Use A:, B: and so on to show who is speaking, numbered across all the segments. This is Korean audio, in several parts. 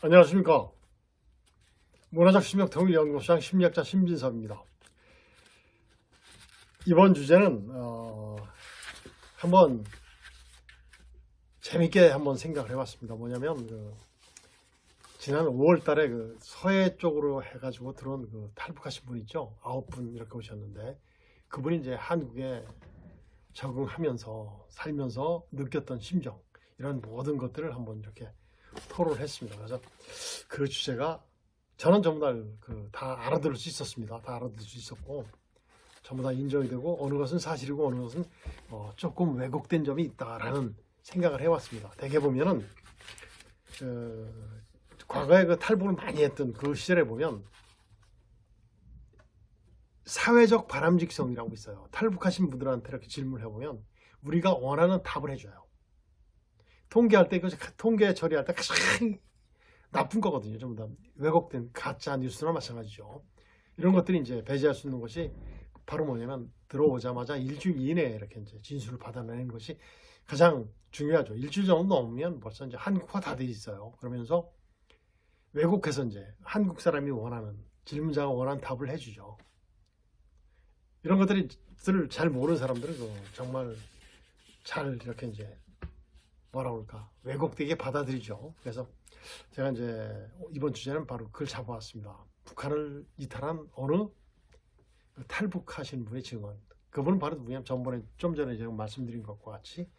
A: 안녕하십니까. 문화적 심리학 통일연구소장 심리학자 신빈섭입니다. 이번 주제는 한번 재밌게 한번 생각을 해봤습니다. 뭐냐면 지난 5월 달에 서해 쪽으로 해가지고 들어온 탈북하신 분 있죠. 9분 이렇게 오셨는데 그분이 이제 한국에 적응하면서 살면서 느꼈던 심정, 이런 모든 것들을 한번 이렇게 토론을 했습니다. 그래서 그 주제가 저는 전부 다 알아들을 수 있었습니다. 다 알아들을 수 있었고 전부 다 인정이 되고 어느 것은 사실이고 어느 것은 조금 왜곡된 점이 있다라는 생각을 해왔습니다. 대개 보면은 과거에 탈북을 많이 했던 그 시절에 보면 사회적 바람직성이라고 있어요. 탈북하신 분들한테 이렇게 질문을 해보면 우리가 원하는 답을 해줘요. 통계할 때, 통계 처리할 때 가장 나쁜 거거든요. 전부 다 왜곡된 가짜 뉴스나 마찬가지죠. 이런 것들이 이제 배제할 수 있는 것이 바로 뭐냐면 들어오자마자 일주일 이내에 이렇게 이제 진술을 받아내는 것이 가장 중요하죠. 일주일 정도 넘으면 벌써 이제 한국화 다 돼 있어요. 그러면서 왜곡해서 이제 한국 사람이 원하는, 질문자가 원하는 답을 해주죠. 이런 것들을 잘 모르는 사람들은 정말 잘 이렇게 이제 뭐라 그럴까, 왜곡되게 받아들이죠. 그래서 제가 이제 이번 주제는 바로 그걸 잡아왔습니다. 북한을 이탈한 어느 탈북하신 분의 증언. 그분은 바로 누구냐면 전번에 좀 전에 제가 말씀드린 것과 같이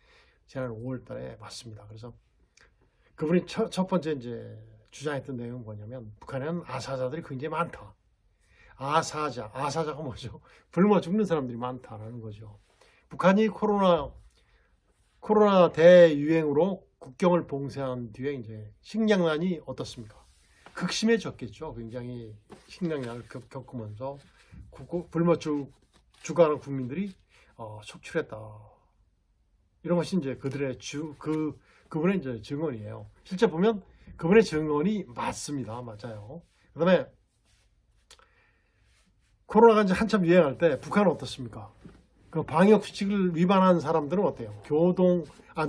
A: 지난 5월 달에 봤습니다. 그래서 그분이 첫 번째 이제 주장했던 내용은 뭐냐면 북한에는 아사자들이 굉장히 많다. 아사자가 뭐죠? 굶어 죽는 사람들이 많다라는 거죠. 북한이 코로나 대유행으로 국경을 봉쇄한 뒤에 이제 식량난이 어떻습니까? 극심해졌겠죠. 굉장히 식량난을 겪으면서 굶어 죽어가는 국민들이 속출했다. 이런 것이 이제 그들의 그분의 이제 증언이에요. 실제 보면 그분의 증언이 맞습니다. 맞아요. 그다음에 코로나가 이제 한참 유행할 때 북한은 어떻습니까? 그 방역 수칙을 위반한 사람들은 어때요?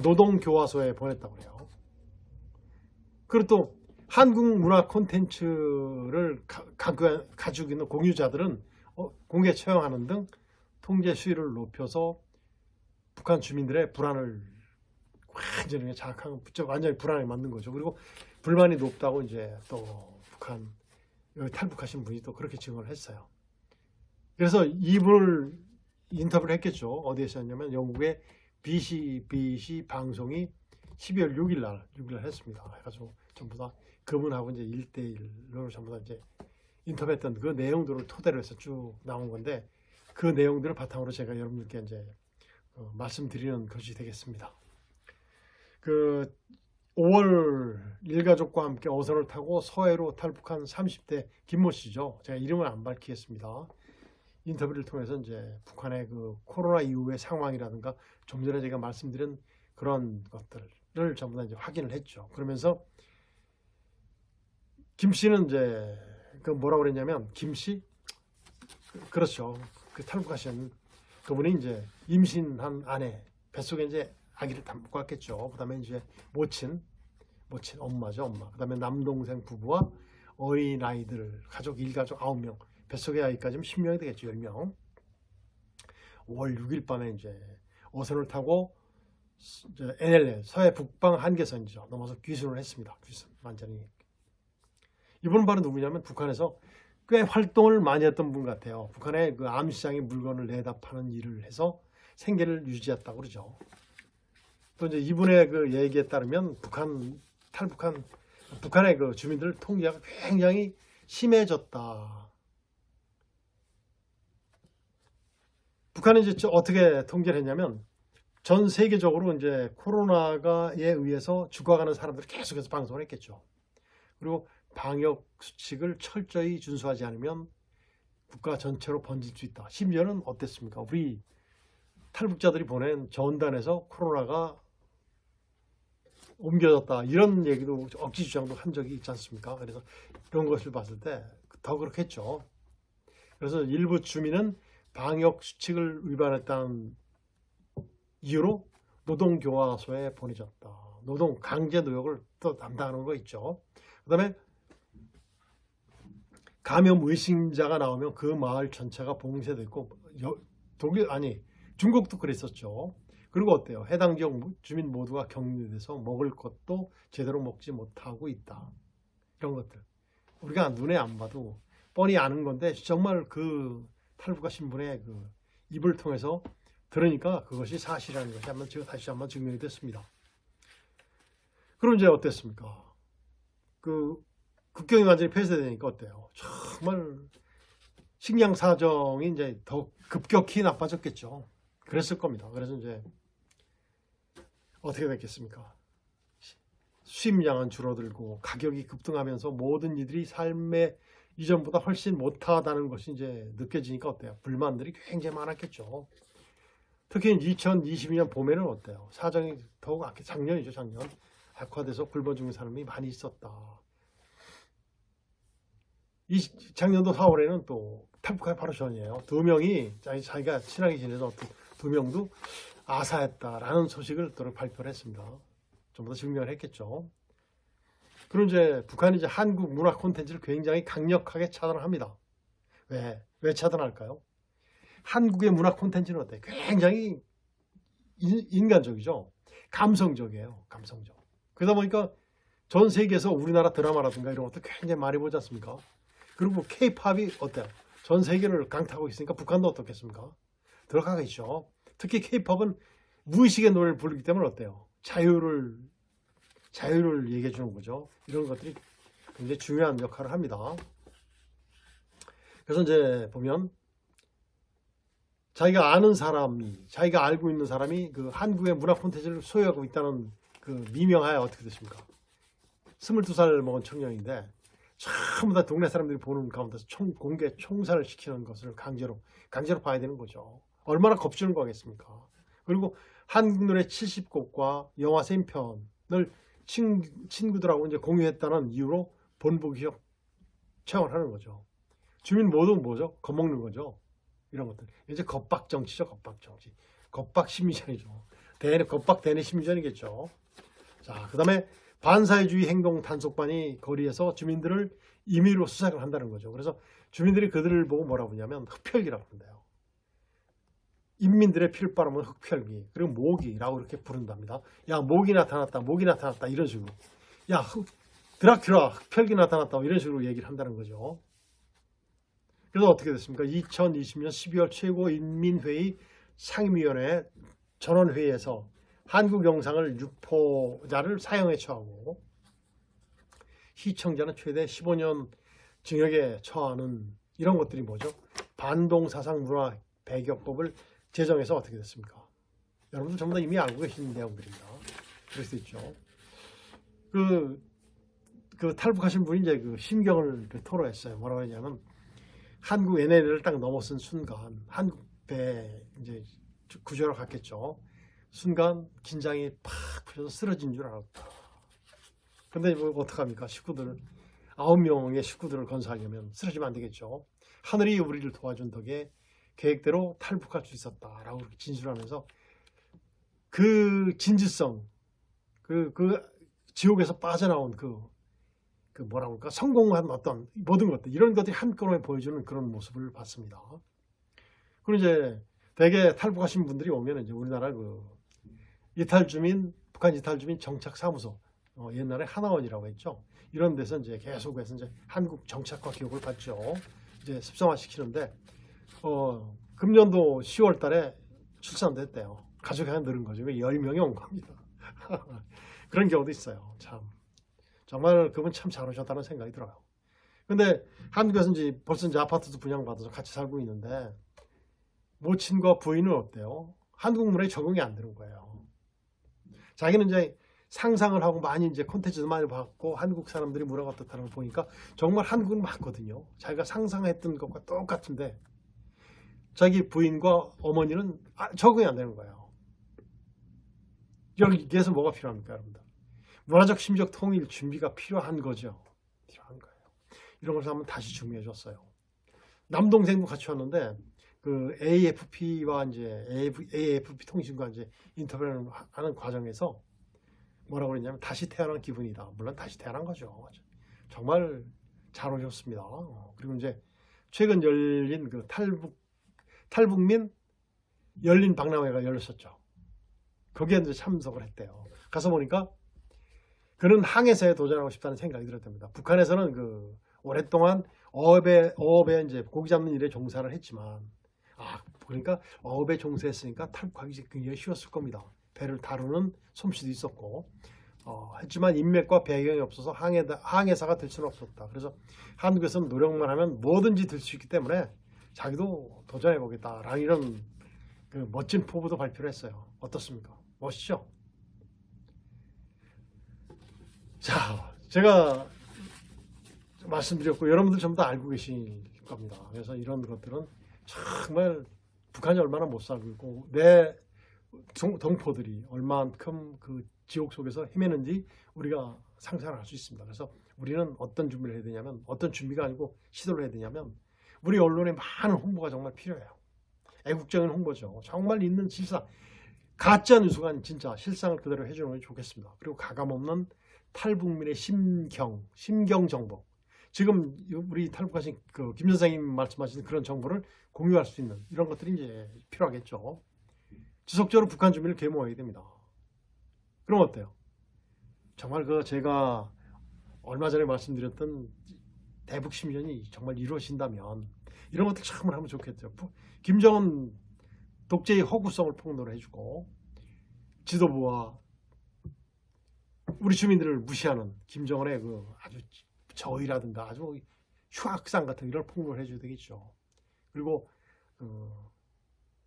A: 노동교화소에 보냈다고 그래요. 그리고 또 한국 문화 콘텐츠를 가지고 있는 공유자들은 공개 처형하는 등 통제 수위를 높여서 북한 주민들의 불안을 완전히 자극한, 완전히 불안에 만든 거죠. 그리고 불만이 높다고 이제 또 북한 여기 탈북하신 분이 또 그렇게 증언을 했어요. 그래서 이분을 인터뷰를 했겠죠. 어디에서 했냐면 영국의 BBC 방송이 12월 6일 날 했습니다. 해가지고 전부 다 그분하고 이제 1대1로 전부 다 이제 인터뷰했던 그 내용들을 토대로 해서 쭉 나온 건데 그 내용들을 바탕으로 제가 여러분들께 이제 말씀드리는 것이 되겠습니다. 5월 일가족과 함께 어선을 타고 서해로 탈북한 30대 김모 씨죠. 제가 이름을 안 밝히겠습니다. 인터뷰를 통해서 이제 북한의 코로나 이후의 상황이라든가 좀 전에 제가 말씀드린 그런 것들을 전부 다 이제 확인을 했죠. 그러면서 김 씨는 이제 뭐라고 그랬냐면, 김 씨? 그렇죠. 탈북하신 그분이 이제 임신한 아내, 뱃속에 이제 아기를 담고 갔겠죠. 그 다음에 이제 모친, 엄마죠, 엄마. 그 다음에 남동생 부부와 어린아이들, 일가족 9명. 뱃속의 아이까지는 10명이 되겠죠. 10명. 5월 6일 밤에 이제 어선을 타고 NLL, 서해 북방 한계선이죠. 넘어서 귀순을 했습니다. 귀순, 완전히. 이분은 바로 누구냐면 북한에서 꽤 활동을 많이 했던 분 같아요. 북한의 암시장에 물건을 내다 파는 일을 해서 생계를 유지했다고 그러죠. 또 이제 이분의 얘기에 따르면 북한의 주민들 통제가 굉장히 심해졌다. 북한은 이제 어떻게 통제를 했냐면 전 세계적으로 이제 코로나에 의해서 죽어가는 사람들을 계속해서 방송을 했겠죠. 그리고 방역 수칙을 철저히 준수하지 않으면 국가 전체로 번질 수 있다. 심지어는 어땠습니까? 우리 탈북자들이 보낸 전단에서 코로나가 옮겨졌다. 이런 얘기도 억지 주장도 한 적이 있지 않습니까? 그래서 이런 것을 봤을 때 더 그렇겠죠. 그래서 일부 주민은 방역 수칙을 위반했다는 이유로 노동교화소에 보내졌다. 강제 노역을 또 담당하는 거 있죠. 그다음에 감염 의심자가 나오면 그 마을 전체가 봉쇄됐고 독일 아니 중국도 그랬었죠. 그리고 어때요? 해당 지역 주민 모두가 격리돼서 먹을 것도 제대로 먹지 못하고 있다. 이런 것들 우리가 눈에 안 봐도 뻔히 아는 건데 정말 그 탈북하 신분의 그 입을 통해서 들으니까 그것이 사실이라는 것이 다시 한번 증명이 됐습니다. 그럼 이제 어땠습니까? 그 국경이 완전히 폐쇄되니까 어때요? 정말 식량 사정이 이제 더 급격히 나빠졌겠죠. 그랬을 겁니다. 그래서 이제 어떻게 됐겠습니까? 수입량은 줄어들고 가격이 급등하면서 모든 이들이 삶의 이전보다 훨씬 못하다는 것이 이제 느껴지니까 어때요? 불만들이 굉장히 많았겠죠. 특히 2022년 봄에는 어때요? 사정이 더욱 작년이죠, 작년. 악화돼서 굶어 죽는 사람이 많이 있었다. 작년도 4월에는 또 탈북하기 바로 전이에요. 두 명이 자기가 친하게 지내던 두 명도 아사했다라는 소식을 또 발표를 했습니다. 좀 더 증명을 했겠죠. 그럼 이제 북한이 이제 한국 문화 콘텐츠를 굉장히 강력하게 차단합니다. 왜 차단할까요? 한국의 문화 콘텐츠는 어때요? 굉장히 인간적이죠. 감성적이에요. 감성적. 그러다 보니까 전 세계에서 우리나라 드라마라든가 이런 것도 굉장히 많이 보지 않습니까? 그리고 K-팝이 어때요? 전 세계를 강타하고 있으니까 북한도 어떻겠습니까? 들어가겠죠. 특히 K-팝은 무의식의 노래를 부르기 때문에 어때요? 자유를 얘기해 주는 거죠. 이런 것들이 굉장히 중요한 역할을 합니다. 그래서 이제 보면 자기가 아는 사람이, 자기가 알고 있는 사람이 그 한국의 문화 콘텐츠를 소유하고 있다는 그 미명하에 어떻게 됐습니까? 22살 먹은 청년인데 전부 다 동네 사람들이 보는 가운데서 공개 총살을 시키는 것을 강제로 봐야 되는 거죠. 얼마나 겁주는 거겠습니까? 그리고 한국 노래 70곡과 영화 3편을 친구들하고 이제 공유했다는 이유로 본보기적 채용을 하는 거죠. 주민 모두 뭐죠? 겁먹는 거죠. 이런 것들. 이제 겁박 정치죠, 겁박 정치. 겁박 심리전이죠. 겁박 대내 심리전이겠죠. 자, 그 다음에 반사회주의 행동 단속반이 거리에서 주민들을 임의로 수색을 한다는 거죠. 그래서 주민들이 그들을 보고 뭐라고 하냐면 흑펼기라고 한대요. 인민들의 피를 빨아먹은 흑펼기, 그리고 모기라고 이렇게 부른답니다. 야, 모기 나타났다, 모기 나타났다, 이런 식으로. 야, 드라큘라, 흑펼기 나타났다, 이런 식으로 얘기를 한다는 거죠. 그래서 어떻게 됐습니까? 2020년 12월 최고인민회의 상임위원회 전원회의에서 한국 영상을 유포자를 사형에 처하고 시청자는 최대 15년 징역에 처하는 이런 것들이 뭐죠? 반동사상 문화 배격법을 제정해서 어떻게 됐습니까? 여러분들 전부 다 이미 알고 계신 내용들입니다. 그럴 수 있죠. 그 탈북하신 분이 이제 그 심경을 토로했어요. 뭐라고 하냐면 한국 NLL을 딱 넘어선 순간 한국 배 이제 구조로 갔겠죠. 순간 긴장이 팍 풀려서 쓰러진 줄 알았다. 근데 뭐 어떡합니까? 9명의 식구들을 건사하려면 쓰러지면 안 되겠죠. 하늘이 우리를 도와준 덕에 계획대로 탈북할 수 있었다라고 진술하면서 그 진지성, 그 지옥에서 빠져나온 그 뭐라고 할까? 성공한 어떤 모든 것들, 이런 것들이 한꺼번에 보여주는 그런 모습을 봤습니다. 그리고 이제 대개 탈북하신 분들이 오면 이제 우리나라 북한 이탈주민 정착사무소, 옛날에 하나원이라고 했죠. 이런 데서 이제 계속해서 이제 한국 정착과 교육을 받죠. 이제 습성화시키는데, 금년도 10월 달에 출산도 했대요. 가족이 하나 늘은 거죠. 10명이 온 겁니다. 그런 경우도 있어요. 참. 정말 그분 참 잘하셨다는 생각이 들어요. 근데 한국에서 벌써 아파트도 분양받아서 같이 살고 있는데, 모친과 부인은 어때요? 한국 문화에 적응이 안 되는 거예요. 자기는 이제 상상을 하고 많이 이제 콘텐츠도 많이 봤고 한국 사람들이 문화가 어떻다는 걸 보니까 정말 한국은 맞거든요. 자기가 상상했던 것과 똑같은데 자기 부인과 어머니는 적응이 안 되는 거예요. 여기에서 뭐가 필요합니까, 여러분들? 문화적 심리적 통일 준비가 필요한 거죠. 필요한 거예요. 이런 것을 한번 다시 준비해 줬어요. 남동생도 같이 왔는데 그 AFP와 이제 AFP 통신과 이제 인터뷰를 하는 과정에서 뭐라고 그랬냐면 다시 태어난 기분이다. 물론 다시 태어난 거죠. 정말 잘 오셨습니다. 그리고 이제 최근 열린 그 탈북민 열린 박람회가 열렸었죠. 거기에 이제 참석을 했대요. 가서 보니까 그는 항해사에 도전하고 싶다는 생각이 들었답니다. 북한에서는 그 오랫동안 어업에 이제 고기 잡는 일에 종사를 했지만, 그러니까 어업에 종사했으니까 탈북하기 굉장히 쉬웠을 겁니다. 배를 다루는 솜씨도 있었고, 했지만 인맥과 배경이 없어서 항해사가 될 수는 없었다. 그래서 한국에서는 노력만 하면 뭐든지 될 수 있기 때문에 자기도 도전해 보겠다라는 이런 그 멋진 포부도 발표를 했어요. 어떻습니까? 멋있죠? 자, 제가 말씀드렸고 여러분들 전부 다 알고 계실 겁니다. 그래서 이런 것들은 정말 북한이 얼마나 못 살고 있고 내 동포들이 얼만큼 그 지옥 속에서 헤매는지 우리가 상상을 할 수 있습니다. 그래서 우리는 어떤 준비를 해야 되냐면, 어떤 준비가 아니고 시도를 해야 되냐면, 우리 언론에 많은 홍보가 정말 필요해요. 애국적인 홍보죠. 정말 있는 실상, 가짜 뉴스가 아닌 진짜 실상을 그대로 해주는 게 좋겠습니다. 그리고 가감없는 탈북민의 심경 정보. 지금 우리 탈북하신 그 김 선생님 말씀하신 그런 정보를 공유할 수 있는 이런 것들이 이제 필요하겠죠. 지속적으로 북한 주민을 계모해야 됩니다. 그럼 어때요? 정말 그 제가 얼마 전에 말씀드렸던 대북 심전이 정말 이루어진다면 이런 것들 참을 하면 좋겠죠. 김정은 독재의 허구성을 폭로를 해주고 지도부와 우리 주민들을 무시하는 김정은의 그 아주 저의라든가 아주 흉악상 같은 이런 폭로를 해줘야 되겠죠. 그리고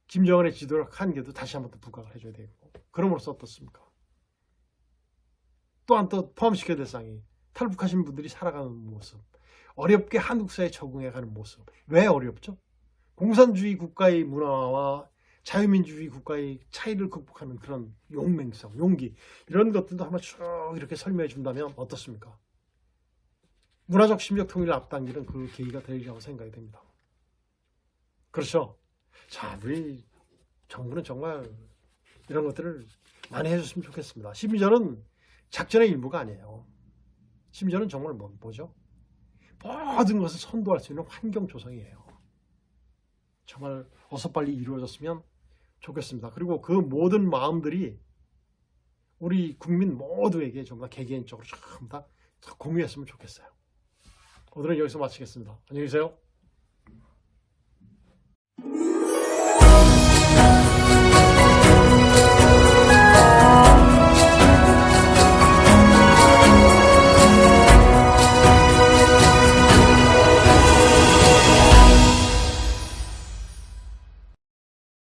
A: 김정은의 지도력 한계도 다시 한번 또 부각을 해줘야 되고, 그럼으로써 어떻습니까? 또한 또 포함시켜야 될 사항이 탈북하신 분들이 살아가는 모습, 어렵게 한국 사회에 적응해가는 모습. 왜 어렵죠? 공산주의 국가의 문화와 자유민주주의 국가의 차이를 극복하는 그런 용맹성, 용기, 이런 것들도 한번 쭉 이렇게 설명해 준다면 어떻습니까? 문화적 심적 통일을 앞당기는 그 계기가 되리라고 생각이 됩니다. 그렇죠? 자, 우리 정부는 정말 이런 것들을 많이 해줬으면 좋겠습니다. 심지어는 작전의 일부가 아니에요. 심지어는 정말 뭐죠? 모든 것을 선도할 수 있는 환경 조성이에요. 정말 어서 빨리 이루어졌으면 좋겠습니다. 그리고 그 모든 마음들이 우리 국민 모두에게 정말 개개인적으로 전부 다 공유했으면 좋겠어요. 오늘은 여기서 마치겠습니다. 안녕히 계세요.